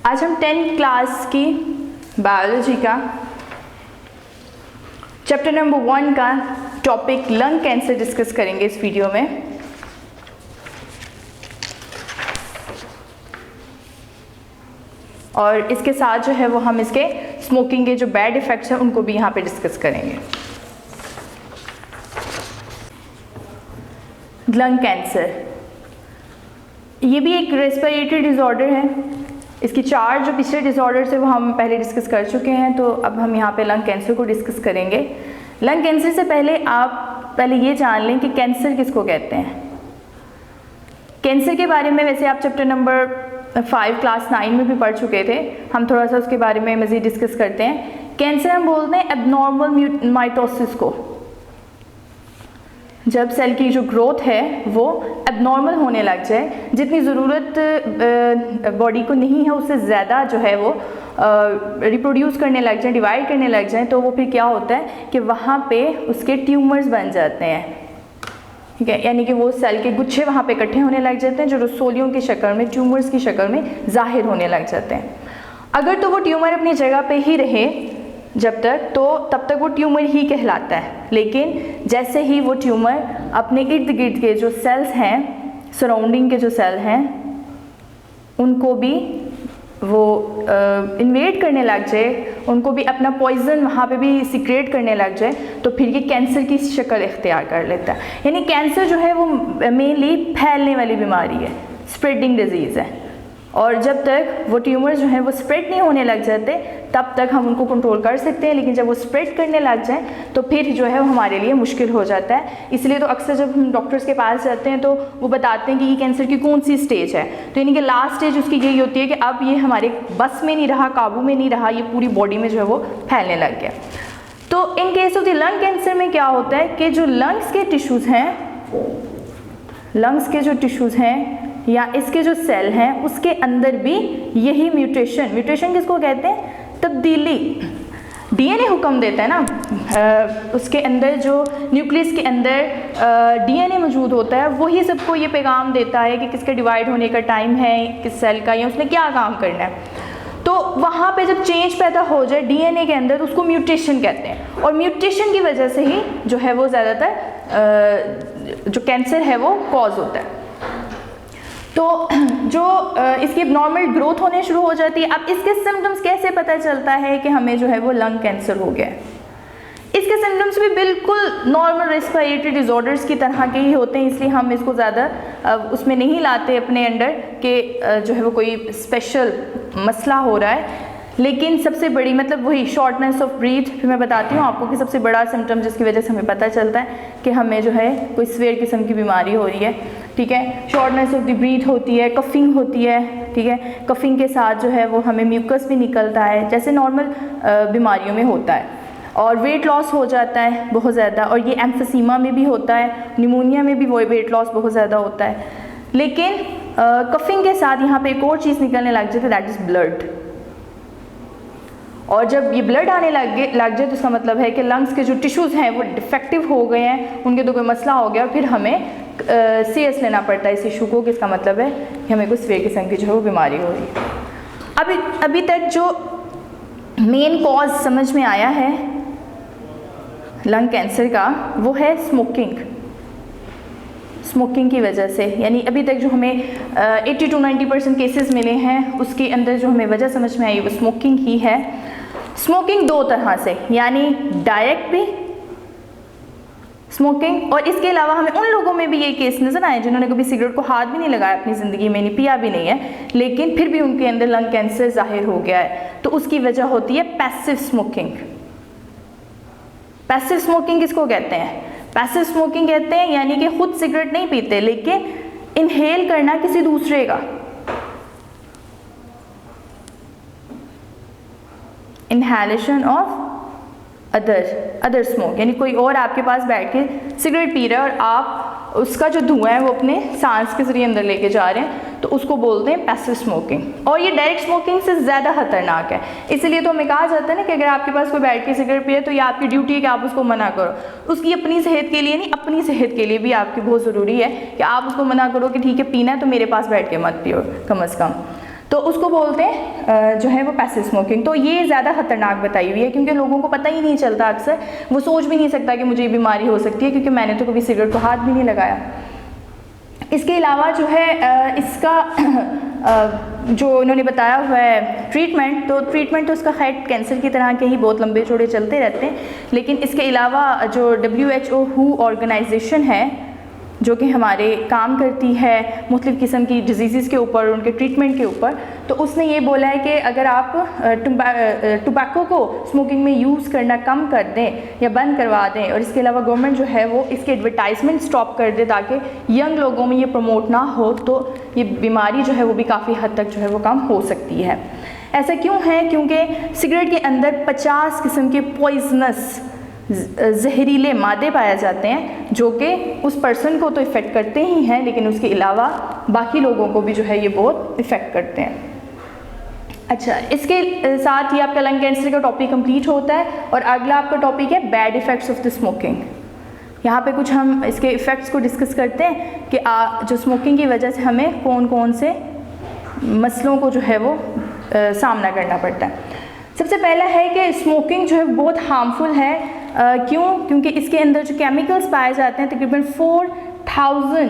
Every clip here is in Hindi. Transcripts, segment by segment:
आज हम 10th क्लास की बायोलॉजी का चैप्टर नंबर 1 का टॉपिक लंग कैंसर डिस्कस करेंगे इस वीडियो में। और इसके साथ जो है वो हम इसके स्मोकिंग के जो बैड इफ़ेक्ट्स हैं उनको भी यहाँ पे डिस्कस करेंगे। लंग कैंसर ये भी एक रेस्पिरेटरी डिसऑर्डर है। इसकी 4 जो पिछले डिसऑर्डर्स है वो हम पहले डिस्कस कर चुके हैं, तो अब हम यहाँ पे लंग कैंसर को डिस्कस करेंगे। लंग कैंसर से पहले आप ये जान लें कि कैंसर किसको कहते हैं। कैंसर के बारे में वैसे आप चैप्टर नंबर 5 क्लास 9 में भी पढ़ चुके थे, हम थोड़ा सा उसके बारे में मज़ीद डिस्कस करते हैं। कैंसर हम बोलते हैं एबनॉर्मल माइटोसिस को, जब सेल की जो ग्रोथ है वो एबनॉर्मल होने लग जाए, जितनी ज़रूरत बॉडी को नहीं है उससे ज़्यादा जो है वो रिप्रोड्यूस करने लग जाए, डिवाइड करने लग जाए, तो वो फिर क्या होता है कि वहाँ पे उसके ट्यूमर्स बन जाते हैं। ठीक है, यानी कि वो सेल के गुच्छे वहाँ पे इकट्ठे होने लग जाते हैं जो रसोलियों की शक्ल में, ट्यूमर्स की शक्ल में ज़ाहिर होने लग जाते हैं। अगर तो वो ट्यूमर अपनी जगह पे ही रहे जब तक, तो तब तक वो ट्यूमर ही कहलाता है। लेकिन जैसे ही वो ट्यूमर अपने इर्द गिर्द के जो सेल्स हैं, सराउंडिंग के जो सेल हैं, उनको भी वो इन्वेड करने लग जाए, उनको भी अपना पॉइजन वहाँ पे भी सिक्रेट करने लग जाए, तो फिर ये कैंसर की शक्ल इख्तियार कर लेता है। यानी कैंसर जो है वो मेनली फैलने वाली बीमारी है, स्प्रेडिंग डिजीज़ है। और जब तक वो ट्यूमर जो है वो स्प्रेड नहीं होने लग जाते तब तक हम उनको कंट्रोल कर सकते हैं, लेकिन जब वो स्प्रेड करने लग जाए तो फिर जो है वो हमारे लिए मुश्किल हो जाता है। इसलिए तो अक्सर जब हम डॉक्टर्स के पास जाते हैं तो वो बताते हैं कि ये कैंसर की कौन सी स्टेज है, तो यानी कि लास्ट स्टेज उसकी यही होती है कि अब ये हमारे बस में नहीं रहा, काबू में नहीं रहा, ये पूरी बॉडी में जो है वो फैलने लग गया। तो in case of the lung cancer में क्या होता है कि जो लंग्स के टिश्यूज़ हैं, लंग्स के जो टिश्यूज़ हैं या इसके जो सेल हैं उसके अंदर भी यही म्यूटेशन किसको कहते हैं, तब्दीली। डीएनए हुक्म देता है ना, उसके अंदर जो न्यूक्लियस के अंदर डीएनए मौजूद होता है, वही सबको ये पैगाम देता है कि किसके डिवाइड होने का टाइम है, किस सेल का, या उसने क्या काम करना है। तो वहाँ पे जब चेंज पैदा हो जाए डीएनए के अंदर, उसको म्यूटेशन कहते हैं। और म्यूटेशन की वजह से ही जो है वो ज़्यादातर जो कैंसर है वो कॉज होता है। तो जो इसकी नॉर्मल ग्रोथ होने शुरू हो जाती है। अब इसके सिम्टम्स कैसे पता चलता है कि हमें जो है वो लंग कैंसर हो गया है? इसके सिम्टम्स भी बिल्कुल नॉर्मल रेस्पिरेटरी डिसऑर्डर्स की तरह के ही होते हैं, इसलिए हम इसको ज़्यादा उसमें नहीं लाते अपने अंडर कि जो है वो कोई स्पेशल मसला हो रहा है। लेकिन सबसे बड़ी वही शॉर्टनेस ऑफ ब्रीथ, फिर मैं बताती हूँ आपको कि सबसे बड़ा सिम्टम जिसकी वजह से हमें पता चलता है कि हमें जो है कोई सीवियर किस्म की बीमारी हो रही है। ठीक है, शॉर्टनेस ऑफ द ब्रीथ होती है, कफिंग होती है। ठीक है, कफिंग के साथ जो है वो हमें म्यूकस भी निकलता है जैसे नॉर्मल बीमारियों में होता है। और वेट लॉस हो जाता है बहुत ज़्यादा, और ये एम्फीसीमा में भी होता है, निमोनिया में भी वो वेट लॉस बहुत ज़्यादा होता है। लेकिन कफिंग के साथ यहाँ पे एक और चीज़ निकलने लग जाती है, दैट इज़ ब्लड। और जब ये ब्लड आने लग जाए तो इसका मतलब है कि लंग्स के जो टिश्यूज़ हैं वो डिफेक्टिव हो गए हैं, उनके तो कोई मसला हो गया, और फिर हमें सीरियस लेना पड़ता है इस इशू को, किसका मतलब है कि हमें कोई सीवियर किस्म की जो है वो बीमारी हो रही है। अभी तक जो मेन कॉज समझ में आया है लंग कैंसर का वो है स्मोकिंग की वजह से। यानी अभी तक जो हमें 80 to 90% केसेस मिले हैं उसके अंदर जो हमें वजह समझ में आई वो स्मोकिंग ही है। स्मोकिंग 2 तरह से, यानी डायरेक्ट भी स्मोकिंग, और इसके अलावा हमें उन लोगों में भी ये केस नज़र आए जिन्होंने कभी सिगरेट को हाथ भी नहीं लगाया अपनी ज़िंदगी में, नहीं पिया भी नहीं है, लेकिन फिर भी उनके अंदर लंग कैंसर जाहिर हो गया है। तो उसकी वजह होती है पैसिव स्मोकिंग। पैसिव स्मोकिंग किसको कहते हैं? पैसिव स्मोकिंग कहते हैं यानी कि खुद सिगरेट नहीं पीते लेकिन इनहेल करना किसी दूसरे का, इनहेलेशन ऑफ अदर स्मोक, यानी कोई और आपके पास बैठ के सिगरेट पी रहा है और आप उसका जो धुआं है वो अपने सांस के जरिए अंदर लेके जा रहे हैं, तो उसको बोलते हैं पैसिव स्मोकिंग। और ये डायरेक्ट स्मोकिंग से ज़्यादा खतरनाक है, इसलिए तो हमें कहा जाता है ना कि अगर आपके पास कोई बैठ के सिगरेट पिए तो ये आपकी ड्यूटी है कि आप उसको मना करो। उसकी अपनी सेहत के लिए नहीं, अपनी सेहत के लिए भी आपकी बहुत ज़रूरी है कि आप उसको मना करो कि ठीक है पीना है तो मेरे पास बैठ के मत पियो कम अज़ कम। तो उसको बोलते हैं जो है वो पैसिव स्मोकिंग। तो ये ज़्यादा खतरनाक बताई हुई है क्योंकि लोगों को पता ही नहीं चलता, अक्सर वो सोच भी नहीं सकता कि मुझे ये बीमारी हो सकती है, क्योंकि मैंने तो कभी सिगरेट को हाथ भी नहीं लगाया। इसके अलावा जो है इसका जो उन्होंने बताया हुआ है ट्रीटमेंट, तो ट्रीटमेंट तो उसका खैर कैंसर की तरह के ही बहुत लंबे चौड़े चलते रहते हैं, लेकिन इसके अलावा जो WHO ऑर्गेनाइजेशन है जो कि हमारे काम करती है मुख्तलिफ़ किस्म की डिजीज़ के ऊपर, उनके ट्रीटमेंट के ऊपर, तो उसने ये बोला है कि अगर आप टोबैको को स्मोकिंग में यूज़ करना कम कर दें या बंद करवा दें, और इसके अलावा गवर्नमेंट जो है वो इसके एडवर्टाइजमेंट स्टॉप कर दे ताकि यंग लोगों में ये प्रमोट ना हो, तो ये बीमारी जो है वो भी काफ़ी हद तक जो है वो कम हो सकती है। ऐसा क्यों है? क्योंकि सिगरेट के अंदर 50 किस्म के पॉइजनस जहरीले मादे पाए जाते हैं जो कि उस पर्सन को तो इफ़ेक्ट करते ही हैं, लेकिन उसके अलावा बाकी लोगों को भी जो है ये बहुत इफ़ेक्ट करते हैं। अच्छा, इसके साथ ही आपका लंग कैंसर का टॉपिक कंप्लीट होता है और अगला आपका टॉपिक है bad effects of the smoking. यहाँ पे कुछ हम इसके इफ़ेक्ट्स को डिस्कस करते हैं कि जो स्मोकिंग की वजह से हमें कौन कौन से मसलों को जो है वो सामना करना पड़ता है। सबसे पहला है कि स्मोकिंग जो है बहुत हार्मफुल है। क्यों? क्योंकि इसके अंदर जो केमिकल्स पाए जाते हैं, तकरीबन 4000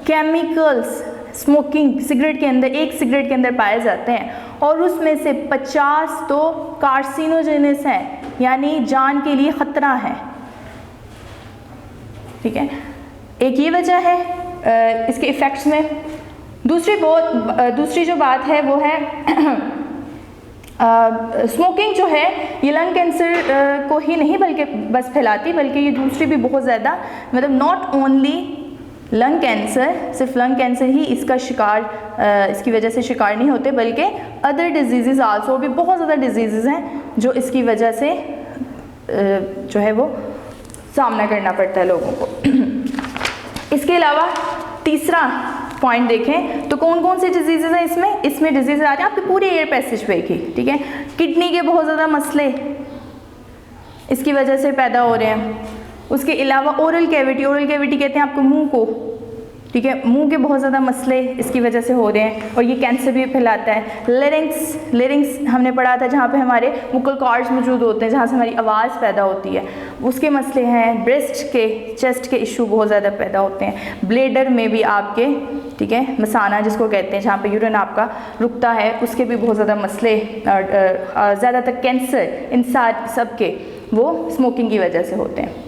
केमिकल्स स्मोकिंग सिगरेट के अंदर, एक सिगरेट के अंदर पाए जाते हैं, और उसमें से 50 तो कार्सिनोजेनस हैं, यानी जान के लिए ख़तरा है। ठीक है, एक ये वजह है इसके इफ़ेक्ट्स में। दूसरी जो बात है वो है स्मोकिंग जो है ये लंग कैंसर को ही नहीं बल्कि बस फैलाती, बल्कि ये दूसरी भी बहुत ज़्यादा, मतलब नॉट ओनली लंग कैंसर, सिर्फ लंग कैंसर ही इसका शिकार, इसकी वजह से शिकार नहीं होते, बल्कि अदर डिजीज़ आल्सो, भी बहुत ज़्यादा डिजीज़ हैं जो इसकी वजह से जो है वो सामना करना पड़ता है लोगों को। इसके अलावा तीसरा पॉइंट देखें तो कौन कौन से डिजीज़ हैं इसमें डिजीज़ आ रहे हैं आपके पूरे एयर पैसेज पे ही। ठीक है, किडनी के बहुत ज़्यादा मसले इसकी वजह से पैदा हो रहे हैं। उसके अलावा ओरल कैविटी कहते हैं आपको मुंह को, ठीक है, मुंह के बहुत ज़्यादा मसले इसकी वजह से हो रहे हैं और ये कैंसर भी फैलाता है। लेरिंग्स हमने पढ़ा था, जहाँ पे हमारे वोकल कॉर्ड्स मौजूद होते हैं, जहाँ से हमारी आवाज़ पैदा होती है, उसके मसले हैं। चेस्ट के इशू बहुत ज़्यादा पैदा होते हैं। ब्लेडर में भी आपके, ठीक है, मसाना जिसको कहते हैं, जहाँ पे यूरिन आपका रुकता है, उसके भी बहुत ज़्यादा मसले, ज़्यादातर कैंसर इन सब के वो स्मोकिंग की वजह से होते हैं।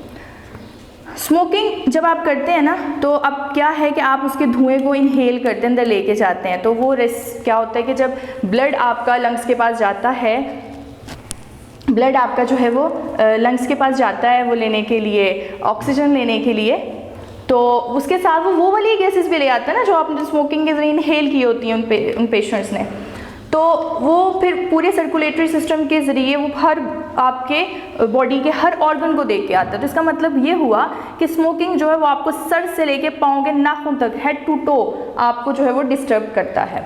स्मोकिंग जब आप करते हैं ना, तो अब क्या है कि आप उसके धुएं को इनहेल करते अंदर लेके जाते हैं, तो वो क्या होता है कि जब ब्लड आपका लंग्स के पास जाता है, ब्लड आपका जो है वो लंग्स के पास जाता है वो लेने के लिए, ऑक्सीजन लेने के लिए, तो उसके साथ वो वाली गैसेस भी ले आता है ना जो आपने स्मोकिंग के ज़रिए इनहेल की होती हैं उन पेशेंट्स ने, तो वो फिर पूरे सर्कुलेटरी सिस्टम के ज़रिए वो हर आपके बॉडी के हर ऑर्गन को देख के आता है। तो इसका मतलब ये हुआ कि स्मोकिंग जो है वो आपको सर से लेके पाँव के नाखून तक, हेड टू टो आपको जो है वो डिस्टर्ब करता है।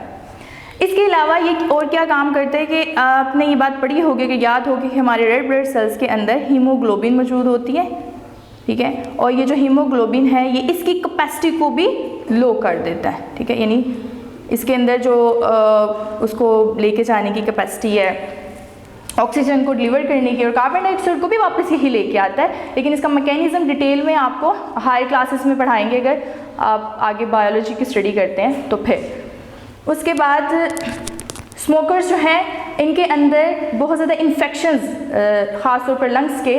इसके अलावा ये और क्या काम करता है कि आपने ये बात पढ़ी होगी कि याद होगी कि हमारे रेड ब्लड सेल्स के अंदर हीमोग्लोबिन मौजूद होती है, ठीक है, और ये जो हीमोग्लोबिन है ये इसकी कैपेसिटी को भी लो कर देता है। ठीक है, यानी इसके अंदर जो उसको लेके जाने की कैपेसिटी है, ऑक्सीजन को डिलीवर करने की, और कार्बन डाइऑक्साइड को भी वापस यही लेके आता है, लेकिन इसका मैकेनिज्म डिटेल में आपको हायर क्लासेस में पढ़ाएंगे अगर आप आगे बायोलॉजी की स्टडी करते हैं तो। फिर उसके बाद स्मोकर्स जो हैं इनके अंदर बहुत ज़्यादा इन्फेक्शंस, ख़ास तौर पर लंग्स के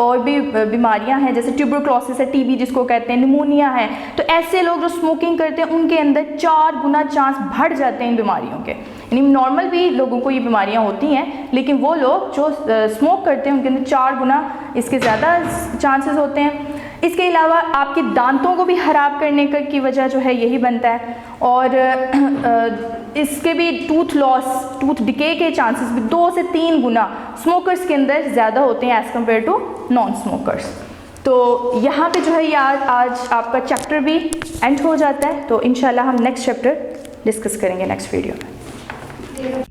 और भी बीमारियां हैं, जैसे ट्यूबरक्लोसिस है, टीबी जिसको कहते हैं, निमोनिया है। तो ऐसे लोग जो स्मोकिंग करते हैं उनके अंदर 4 गुना चांस बढ़ जाते हैं इन बीमारियों के। यानी नॉर्मल भी लोगों को ये बीमारियां होती हैं, लेकिन वो लोग जो स्मोक करते हैं उनके अंदर 4 गुना इसके ज़्यादा चांसेस होते हैं। इसके अलावा आपके दांतों को भी ख़राब करने की वजह जो है यही बनता है, और इसके भी टूथ लॉस, टूथ डिके के चांसेस भी 2 से 3 गुना स्मोकर्स के अंदर ज़्यादा होते हैं as compare to non smokers. तो यहाँ पे जो है ये आज आपका चैप्टर भी एंड हो जाता है, तो इंशाल्लाह हम नेक्स्ट चैप्टर डिस्कस करेंगे नेक्स्ट वीडियो में।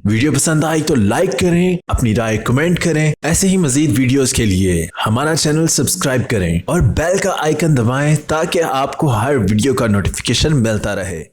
वीडियो पसंद आई तो लाइक करें, अपनी राय कमेंट करें। ऐसे ही मजीद वीडियोस के लिए हमारा चैनल सब्सक्राइब करें और बेल का आइकन दबाएं ताकि आपको हर वीडियो का नोटिफिकेशन मिलता रहे।